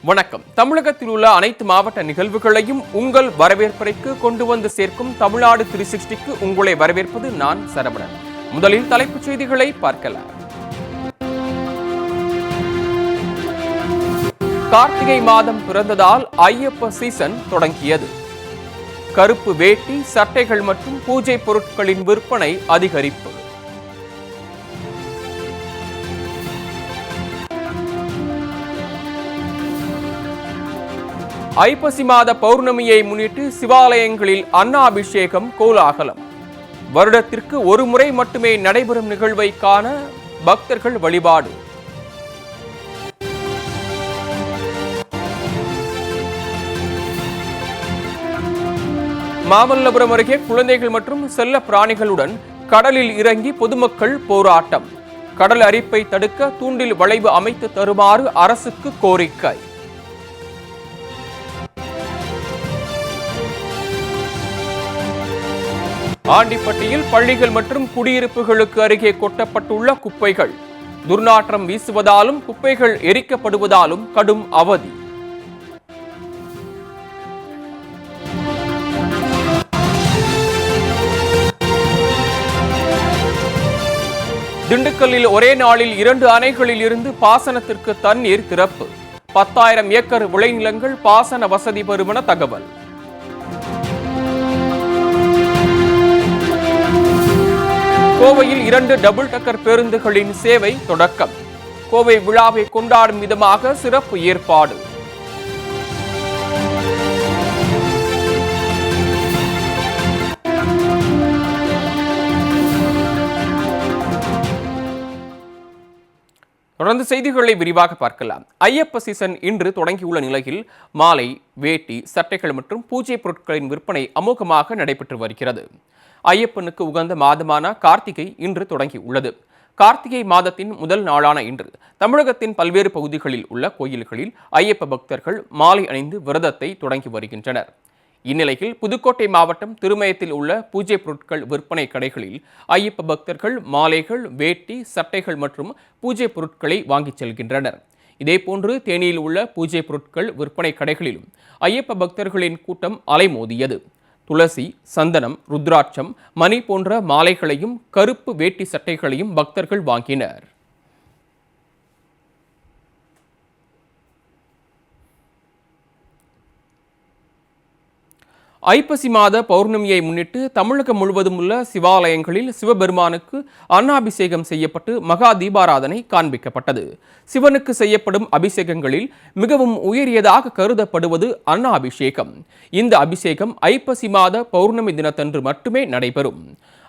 வணக்கம். தமிழகத்தில் உள்ள அனைத்து மாவட்ட நிகழ்வுகளையும் உங்கள் வரவேற்பறைக்கு கொண்டு வந்து சேர்க்கும் தமிழ்நாடு 360க்கு உங்களை வரவேற்பது நான் சரவணன். முதலில் தலைப்புச் செய்திகளை பார்க்கலாம். கார்த்திகை மாதம் பிறந்ததால் ஐயப்ப சீசன் தொடங்கியது. கருப்பு வேட்டி, சட்டைகள் மற்றும் பூஜை பொருட்களின் விற்பனை அதிகரிப்பு. ஐப்பசி மாத பௌர்ணமியை முன்னிட்டு சிவாலயங்களில் அன்னாபிஷேகம் கோலாகலம். வருடத்திற்கு ஒரு முறை மட்டுமே நடைபெறும் நிகழ்வை காண பக்தர்கள் வழிபாடு. மாமல்லபுரம் அருகே குழந்தைகள் மற்றும் செல்ல பிராணிகளுடன் கடலில் இறங்கி பொதுமக்கள் போராட்டம். கடல் அரிப்பை தடுக்க தூண்டில் வளைவு அமைத்து தருமாறு அரசுக்கு கோரிக்கை. ஆண்டிப்பட்டியில் பள்ளிகள் மற்றும் குடியிருப்புகளுக்கு அருகே கொட்டப்பட்டுள்ள குப்பைகள் துர்நாற்றம் வீசுவதாலும் குப்பைகள் எரிக்கப்படுவதாலும் கடும் அவதி. திண்டுக்கல்லில் ஒரே நாளில் 2 அணைகளில் இருந்து பாசனத்திற்கு தண்ணீர் திறப்பு. 10,000 ஏக்கர் விளைநிலங்கள் பாசன வசதி பெறும் என தகவல். கோவையில் 2 டபுள் டக்கர் பேருந்துகளின் சேவை தொடக்கம். கோவை விழாவை கொண்டாடும் விதமாக சிறப்பு ஏற்பாடு. தொடர்ந்து செய்திகளை விரிவாக பார்க்கலாம். ஐயப்ப சீசன் இன்று தொடங்கியுள்ள நிலையில் மாலை, வேட்டி, சட்டைகள் மற்றும் பூஜை பொருட்களின் விற்பனை அமோகமாக நடைபெற்று வருகிறது. ஐயப்பனுக்கு உகந்த மாதமான கார்த்திகை இன்று தொடங்கி உள்ளது. கார்த்திகை மாதத்தின் முதல் நாளான இன்று தமிழகத்தின் பல்வேறு பகுதிகளில் உள்ள கோயில்களில் ஐயப்ப பக்தர்கள் மாலை அணிந்து விரதத்தை தொடங்கி வருகின்றனர். இந்நிலையில் புதுக்கோட்டை மாவட்டம் திருமயத்தில் உள்ள பூஜை பொருட்கள் விற்பனை கடைகளில் ஐயப்ப பக்தர்கள் மாலைகள், வேட்டி, சட்டைகள் மற்றும் பூஜை பொருட்களை வாங்கிச் செல்கின்றனர். இதேபோன்று தேனியில் உள்ள பூஜை பொருட்கள் விற்பனை கடைகளிலும் ஐயப்ப பக்தர்களின் கூட்டம் அலைமோதியது. துளசி, சந்தனம், ருத்ராட்சம், மணி போன்ற மாலைகளையும் கருப்பு வேட்டி சட்டைகளையும் பக்தர்கள் வாங்கினர். ஐப்பசி மாத பௌர்ணமியை முன்னிட்டு தமிழகம் முழுவதும் உள்ள சிவாலயங்களில் சிவபெருமானுக்கு அன்னாபிஷேகம் செய்யப்பட்டு மகா தீபாராதனை காண்பிக்கப்பட்டது. சிவனுக்கு செய்யப்படும் அபிஷேகங்களில் மிகவும் உயரியதாக கருதப்படுவது அன்னாபிஷேகம். இந்த அபிஷேகம் ஐப்பசி மாத பௌர்ணமி தினத்தன்று மட்டுமே நடைபெறும்.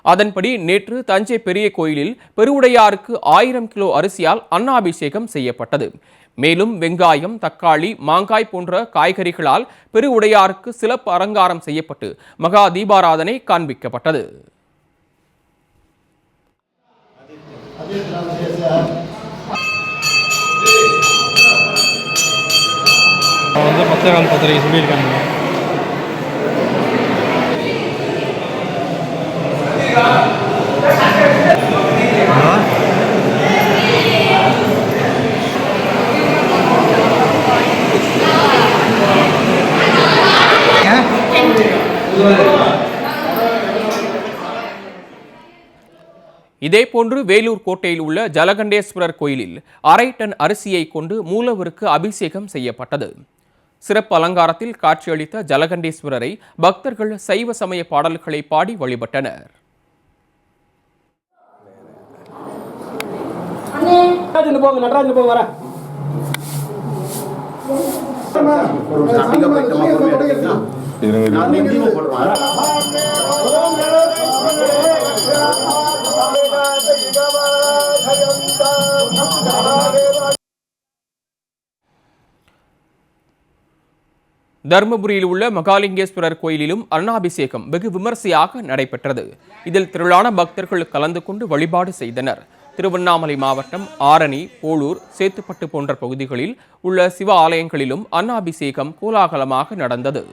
அதன்படி நேற்று தஞ்சை பெரிய கோயிலில் பெருவுடையாருக்கு 1000 கிலோ அரிசியால் அன்னாபிஷேகம் செய்யப்பட்டது. மேலும் வெங்காயம், தக்காளி, மாங்காய் போன்ற காய்கறிகளால் பெருவுடையாருக்கு சிறப்பு அலங்காரம் செய்யப்பட்டு மகா தீபாராதனை காண்பிக்கப்பட்டது. இதேபோன்று வேலூர் கோட்டையில் உள்ள ஜலகண்டேஸ்வரர் கோயிலில் 1/2 டன் அரிசியை கொண்டு மூலவருக்கு அபிஷேகம் செய்யப்பட்டது. சிறப்பு அலங்காரத்தில் காட்சியளித்த ஜலகண்டேஸ்வரரை பக்தர்கள் சைவ சமய பாடல்களை பாடி வழிபட்டனர். தர்மபுரியில் உள்ள மகாலிங்கேஸ்வரர் கோயிலிலும் அன்னாபிஷேகம் வெகு விமர்சையாக நடைபெற்றது. இதில் திரளான பக்தர்கள் கலந்து கொண்டு வழிபாடு செய்தனர். திருவண்ணாமலை மாவட்டம் ஆரணி, போளூர், சேத்துப்பட்டு போன்ற பகுதிகளில் உள்ள சிவ ஆலயங்களிலும் அன்னாபிஷேகம் கோலாகலமாக நடந்தது.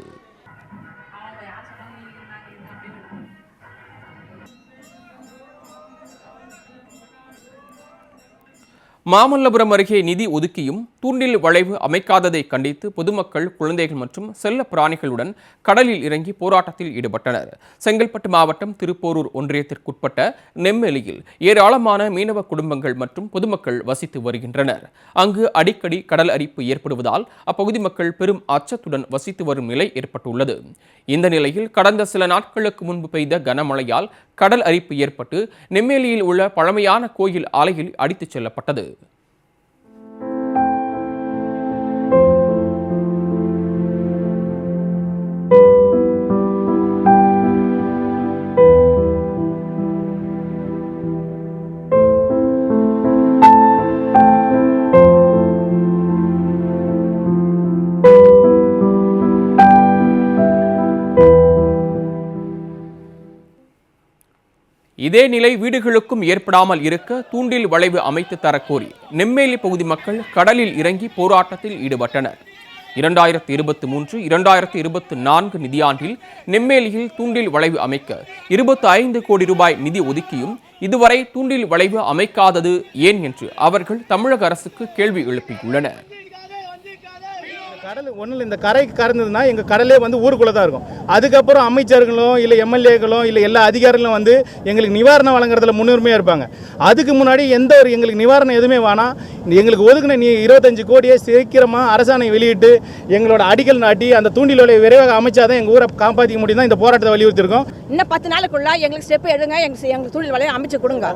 மாமல்லபுரம் அருகே நிதி ஒதுக்கியும் தூண்டில் வளைவு அமைக்காததை கண்டித்து பொதுமக்கள், குழந்தைகள் மற்றும் செல்ல பிராணிகளுடன் கடலில் இறங்கி போராட்டத்தில் ஈடுபட்டனர். செங்கல்பட்டு மாவட்டம் திருப்போரூர் ஒன்றியத்திற்குட்பட்ட நெம்மேலியில் ஏராளமான மீனவ குடும்பங்கள் மற்றும் பொதுமக்கள் வசித்து வருகின்றனர். அங்கு அடிக்கடி கடல் அரிப்பு ஏற்படுவதால் அப்பகுதி மக்கள் பெரும் அச்சத்துடன் வசித்து வரும் நிலை ஏற்பட்டுள்ளது. இந்த நிலையில் கடந்த சில நாட்களுக்கு முன்பு பெய்த கனமழையால் கடல் அரிப்பு ஏற்பட்டு நெம்மேலியில் உள்ள பழமையான கோயில் ஆலையில் அடித்துச் செல்லப்பட்டது. இதே நிலை வீடுகளுக்கும் ஏற்படாமல் இருக்க தூண்டில் வளைவு அமைத்து தரக்கோரி நெம்மேலி பகுதி மக்கள் கடலில் இறங்கி போராட்டத்தில் ஈடுபட்டனர். 2023-2024 நிதியாண்டில் நெம்மேலியில் தூண்டில் வளைவு அமைக்க 25 கோடி ரூபாய் நிதி ஒதுக்கியும் இதுவரை தூண்டில் வளைவு அமைக்காதது ஏன் என்று அவர்கள் தமிழக அரசுக்கு கேள்வி எழுப்பியுள்ளனர். கடல் ஒன்றில் இந்த கரைக்கு கறந்ததுன்னா எங்கள் கடலே ஊருக்குள்ளே தான் இருக்கும். அதுக்கப்புறம் அமைச்சர்களும் இல்லை எம்எல்ஏக்களும் இல்லை எல்லா அதிகாரிகளும் எங்களுக்கு நிவாரணம் வழங்குறதுல முன்னுரிமையாக இருப்பாங்க. அதுக்கு முன்னாடி எந்த ஒரு எங்களுக்கு நிவாரணம் எதுவுமே வேணாம், எங்களுக்கு ஒதுக்குன 25 கோடியை சீக்கிரமாக அரசாணை வெளியிட்டு எங்களோட அடிக்கல் நாட்டி அந்த தூண்டில் வலையை விரைவாக அமைச்சாதான் எங்கள் ஊரை காப்பாற்றிக்க முடியும் தான் இந்த போராட்டத்தை வலியுறுத்திருக்கோம். இன்னும் 10 நாளுக்குள்ள எங்களுக்கு ஸ்டெப் எடுங்க, எங்களுக்கு தூண்டில் வலையை அமைச்சு கொடுங்க.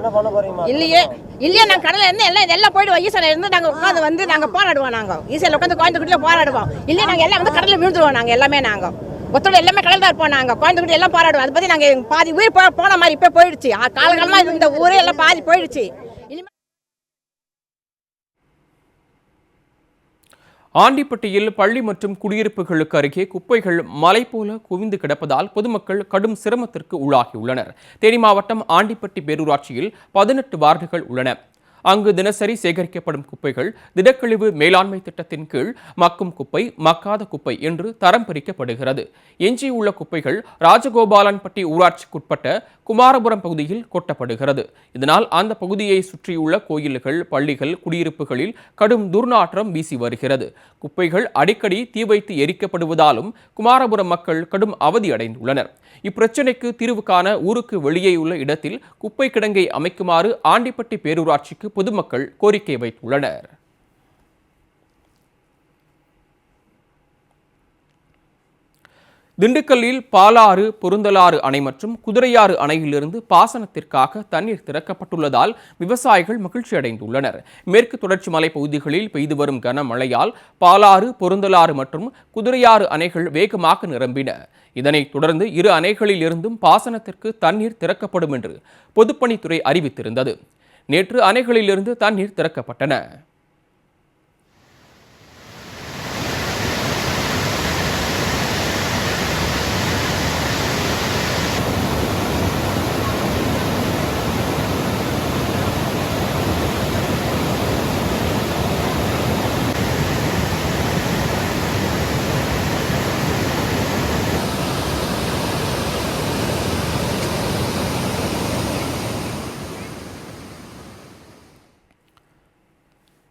இல்லையே நாங்கள் கடலில் இருந்து எல்லாம் போயிடுவோம். ஈசால இருந்து நாங்கள் உட்காந்து நாங்கள் போராடுவோம். நாங்கள் ஈசால உட்காந்து கோயம்புத்தூர்ல போராடுவோம். இல்லையா நாங்கள் எல்லாம் கடலில் விழுந்துருவோம். நாங்கள் எல்லாமே ஒத்தோட எல்லாமே கடல் தான் இருப்போம். நாங்கள் கோயம்புத்தூர் எல்லாம் போராடுவோம். அதை பற்றி நாங்கள் பாதி உயிர் போன மாதிரி இப்போ போயிடுச்சு. காலகாலமாக இந்த ஊரே எல்லாம் பாதி போயிடுச்சு. ஆண்டிப்பட்டியில் பள்ளி மற்றும் குடியிருப்புகளுக்கு அருகே குப்பைகள் மலை போல குவிந்து கிடப்பதால் பொதுமக்கள் கடும் சிரமத்திற்கு உள்ளாகியுள்ளனர். தேனி மாவட்டம் ஆண்டிப்பட்டி பேரூராட்சியில் 18 வார்டுகள் உள்ளன. அங்கு தினசரி சேகரிக்கப்படும் குப்பைகள் திடக்கழிவு மேலாண்மை திட்டத்தின் கீழ் மக்கும் குப்பை, மக்காத குப்பை என்று தரம் பிரிக்கப்படுகிறது. எஞ்சியுள்ள குப்பைகள் ராஜகோபாலன்பட்டி ஊராட்சிக்குட்பட்ட குமாரபுரம் பகுதியில் கொட்டப்படுகிறது. இதனால் அந்த பகுதியை சுற்றியுள்ள கோயில்கள், பள்ளிகள், குடியிருப்புகளில் கடும் துர்நாற்றம் வீசி வருகிறது. குப்பைகள் அடிக்கடி தீ வைத்து எரிக்கப்படுவதாலும் குமாரபுரம் மக்கள் கடும் அவதியடைந்துள்ளனர். இப்பிரச்சினைக்கு தீர்வு காண ஊருக்கு வெளியேயுள்ள இடத்தில் குப்பை கிடங்கை அமைக்குமாறு ஆண்டிப்பட்டி பேரூராட்சிக்கு பொதுமக்கள் கோரிக்கை வைத்துள்ளனர். திண்டுக்கல்லில் பாலாறு, பொருந்தலாறு அணை மற்றும் குதிரையாறு அணையிலிருந்து பாசனத்திற்காக தண்ணீர் திறக்கப்பட்டுள்ளதால் விவசாயிகள் மகிழ்ச்சி அடைந்துள்ளனர். மேற்கு தொடர்ச்சி மலை பகுதிகளில் பெய்து வரும் கனமழையால் பாலாறு, பொருந்தலாறு மற்றும் குதிரையாறு அணைகள் வேகமாக நிரம்பின. இதனைத் தொடர்ந்து இரு அணைகளில் இருந்தும் பாசனத்திற்கு தண்ணீர் திறக்கப்படும் என்று பொதுப்பணித்துறை அறிவித்திருந்தது. நேற்று அணைகளிலிருந்து தண்ணீர் திறக்கப்பட்டன.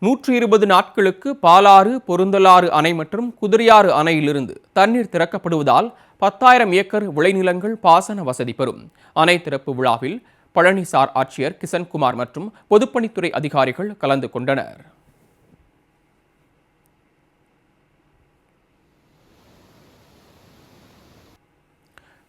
நூற்று 120 நாட்களுக்கு பாலாறு, பொருந்தலாறு அணை மற்றும் குதிரையாறு அணையிலிருந்து தண்ணீர் திறக்கப்படுவதால் 10,000 ஏக்கர் விளைநிலங்கள் பாசன வசதி பெறும். அணை திறப்பு விழாவில் பழனிசார் ஆட்சியர் கிஷன்குமார் மற்றும் பொதுப்பணித்துறை அதிகாரிகள் கலந்து கொண்டனர்.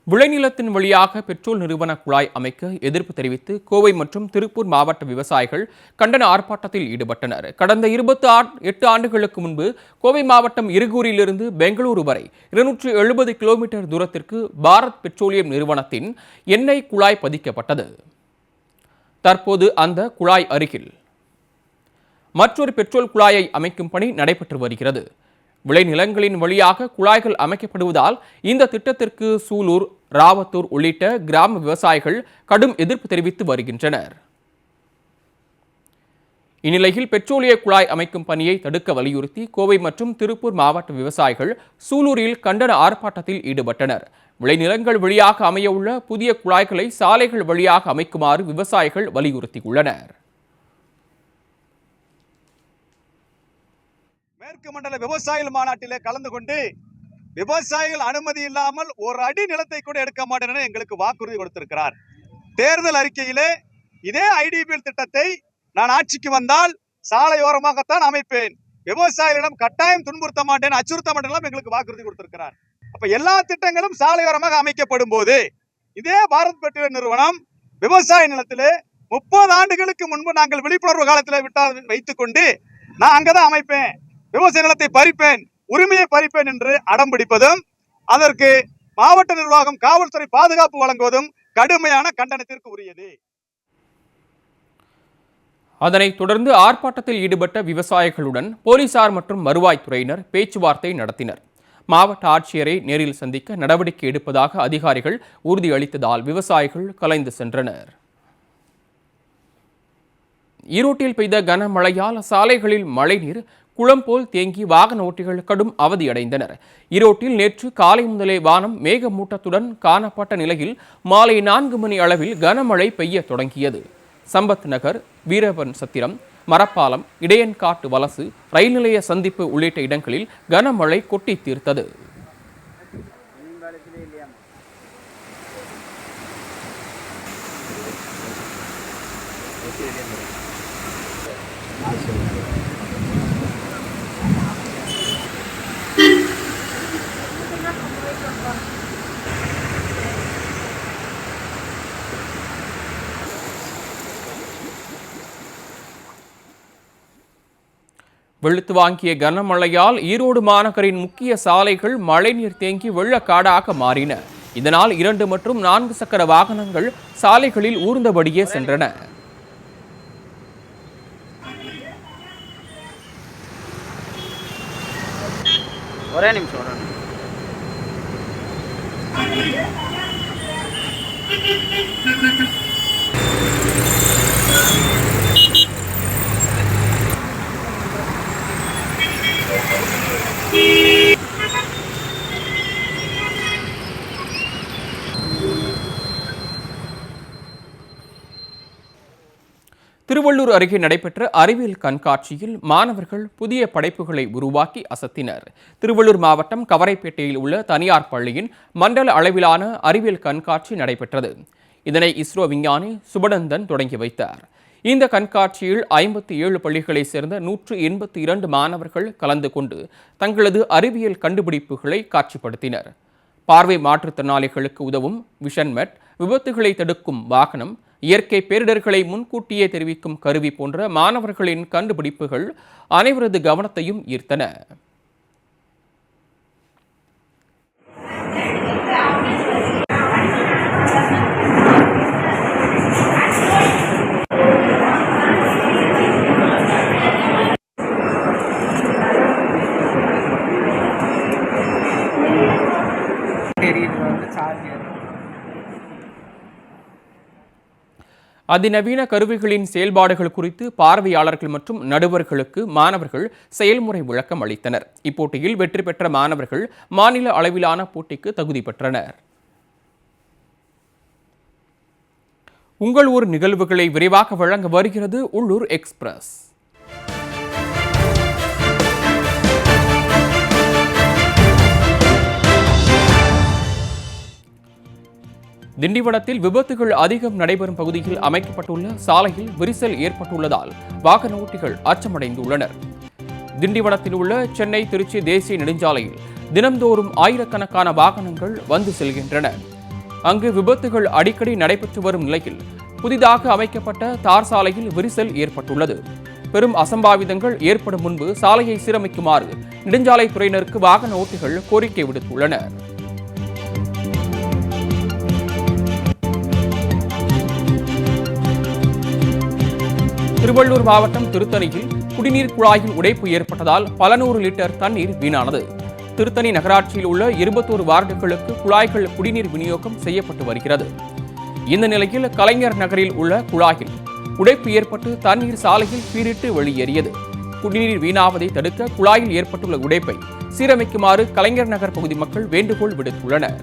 விளைநிலத்தின் வழியாக பெட்ரோல் நிறுவன குழாய் அமைக்க எதிர்ப்பு தெரிவித்து கோவை மற்றும் திருப்பூர் மாவட்ட விவசாயிகள் கண்டன ஆர்ப்பாட்டத்தில் ஈடுபட்டனர். கடந்த 28 ஆண்டுகளுக்கு முன்பு கோவை மாவட்டம் இருகூரிலிருந்து பெங்களூரு வரை 270 கிலோமீட்டர் தூரத்திற்கு பாரத் பெட்ரோலியம் நிறுவனத்தின் எண்ணெய் குழாய் பதிக்கப்பட்டது. தற்போது அந்த குழாய் அருகில் மற்றொரு பெட்ரோல் குழாயை அமைக்கும் பணி நடைபெற்று வருகிறது. விளைநிலங்களின் வழியாக குழாய்கள் அமைக்கப்படுவதால் இந்த திட்டத்திற்கு சூலூர், ராவத்தூர் உள்ளிட்ட கிராம விவசாயிகள் கடும் எதிர்ப்பு தெரிவித்து வருகின்றனர். இந்நிலையில் பெட்ரோலிய குழாய் அமைக்கும் பணியை தடுக்க வலியுறுத்தி கோவை மற்றும் திருப்பூர் மாவட்ட விவசாயிகள் சூலூரில் கண்டன ஆர்ப்பாட்டத்தில் ஈடுபட்டனர். விளைநிலங்கள் வழியாக அமையவுள்ள புதிய குழாய்களை சாலைகள் வழியாக அமைக்குமாறு விவசாயிகள் வலியுறுத்தியுள்ளனர். மேற்கு மண்டல விவசாயிகள் மாநாட்டிலே கலந்து கொண்டு விவசாயிகள் அனுமதி இல்லாமல் ஒரு அடி நிலத்தை கூட எடுக்க மாட்டேன் என எங்களுக்கு வாக்குறுதி கொடுத்திருக்கிறார். தேர்தல் அறிக்கையிலே இதே ஐடிபிஎல் திட்டத்தை நான் ஆட்சிக்கு வந்தால் சாலையோரமாகத்தான் அமைப்பேன், விவசாயிகளிடம் கட்டாயம் துன்புறுத்த மாட்டேன், அச்சுறுத்த மாட்டேன் எங்களுக்கு வாக்குறுதி கொடுத்திருக்கிறார். அப்ப எல்லா திட்டங்களும் சாலையோரமாக அமைக்கப்படும் போது இதே பாரத் பெட்ரோலிய நிறுவனம் விவசாய நிலத்திலே 30 ஆண்டுகளுக்கு முன்பு நாங்கள் விழிப்புணர்வு காலத்தில் வைத்துக் கொண்டு நான் அங்கதான் அமைப்பேன், விவசாய நிலத்தை பறிப்பேன், உரிமையை பறிப்பேன் என்று அடம் பிடிப்பதும் அதற்கு மாவட்ட நிர்வாகம் காவல்துறை பாதுகாப்பு வழங்குவதும் கடுமையான கண்டனத்திற்கு உரியது. அதனைத் தொடர்ந்து ஆர்ப்பாட்டத்தில் ஈடுபட்ட விவசாயிகளுடன் போலீசார் மற்றும் வருவாய்த்துறையினர் பேச்சுவார்த்தை நடத்தினர். மாவட்ட ஆட்சியரை நேரில் சந்திக்க நடவடிக்கை எடுப்பதாக அதிகாரிகள் உறுதியளித்ததால் விவசாயிகள் கலைந்து சென்றனர். ஈரோட்டில் பெய்த கனமழையால் சாலைகளில் மழைநீர் குளம் போல் தேங்கி வாகன ஓட்டிகள் கடும் அவதியடைந்தனர். ஈரோட்டில் நேற்று காலை முதலே வானம் மேகமூட்டத்துடன் காணப்பட்ட நிலையில் மாலை 4 மணி அளவில் கனமழை பெய்ய தொடங்கியது. சம்பத் நகர், வீரவன் சத்திரம், மரப்பாலம், இடையன்காட்டு வலசு, ரயில் நிலைய சந்திப்பு உள்ளிட்ட இடங்களில் கனமழை கொட்டி தீர்த்தது. வெளுத்து வாங்கிய கனமழையால் ஈரோடு மாநகரின் முக்கிய சாலைகள் மழைநீர் தேங்கி வெள்ளக்காடாக மாறின. இதனால் 2 மற்றும் 4 சக்கர வாகனங்கள் சாலைகளில் ஊர்ந்தபடியே சென்றன. ஒரே நிமிஷம். திருவள்ளூர் அருகே நடைபெற்ற அறிவியல் கண்காட்சியில் மாணவர்கள் புதிய படைப்புகளை உருவாக்கி அசத்தினர். திருவள்ளூர் மாவட்டம் கவரைப்பேட்டையில் உள்ள தனியார் பள்ளியின் மண்டல அளவிலான அறிவியல் கண்காட்சி நடைபெற்றது. இதனை இஸ்ரோ விஞ்ஞானி சுபநந்தன் தொடங்கி வைத்தார். இந்த கண்காட்சியில் 57 பள்ளிகளைச் சேர்ந்த 182 மாணவர்கள் கலந்து கொண்டு தங்களது அறிவியல் கண்டுபிடிப்புகளை காட்சிப்படுத்தினர். பார்வை மாற்றுத்திறனாளிகளுக்கு உதவும் விஷன்மெட், விபத்துகளை தடுக்கும் வாகனம், இயற்கை பேரிடர்களை முன்கூட்டியே தெரிவிக்கும் கருவி போன்ற மாணவர்களின் கண்டுபிடிப்புகள் அனைவரது கவனத்தையும் ஈர்த்தன. அதிநவீன கருவிகளின் செயல்பாடுகள் குறித்து பார்வையாளர்கள் மற்றும் நடுவர்களுக்கு மாணவர்கள் செயல்முறை விளக்கம் அளித்தனர். இப்போட்டியில் வெற்றி பெற்ற மாணவர்கள் மாநில அளவிலான போட்டிக்கு தகுதி பெற்றனர். உங்கள் ஊர் நிகழ்வுகளை விரைவாக வழங்க வருகிறது உள்ளூர் எக்ஸ்பிரஸ். திண்டிவனத்தில் விபத்துகள் அதிகம் நடைபெறும் பகுதியில் அமைக்கப்பட்டுள்ள சாலையில் விரிசல் ஏற்பட்டுள்ளதால் வாகன ஓட்டிகள் அச்சமடைந்துள்ளனர். திண்டிவனத்தில் உள்ள சென்னை திருச்சி தேசிய நெடுஞ்சாலையில் தினந்தோறும் ஆயிரக்கணக்கான வாகனங்கள் வந்து செல்கின்றன. அங்கு விபத்துகள் அடிக்கடி நடைபெற்று வரும் நிலையில் புதிதாக அமைக்கப்பட்ட தார் சாலையில் விரிசல் ஏற்பட்டுள்ளது. பெரும் அசம்பாவிதங்கள் ஏற்படும் முன்பு சாலையை சீரமைக்குமாறு நெடுஞ்சாலை துறையினருக்கு வாகன ஓட்டிகள் கோரிக்கை விடுத்துள்ளனர். திருவள்ளூர் மாவட்டம் திருத்தணியில் குடிநீர் குழாயில் உடைப்பு ஏற்பட்டதால் பல 100 லிட்டர் தண்ணீர் வீணானது. திருத்தணி நகராட்சியில் உள்ள 21 வார்டுகளுக்கு குழாய்கள் குடிநீர் விநியோகம் செய்யப்பட்டு வருகிறது. இந்த நிலையில் கலைஞர் நகரில் உள்ள குழாயில் உடைப்பு ஏற்பட்டு தண்ணீர் சாலையில் பீரிட்டு வெளியேறியது. குடிநீர் வீணாவதை தடுக்க குழாயில் ஏற்பட்டுள்ள உடைப்பை சீரமைக்குமாறு கலைஞர் நகர் பகுதி மக்கள் வேண்டுகோள் விடுத்துள்ளனர்.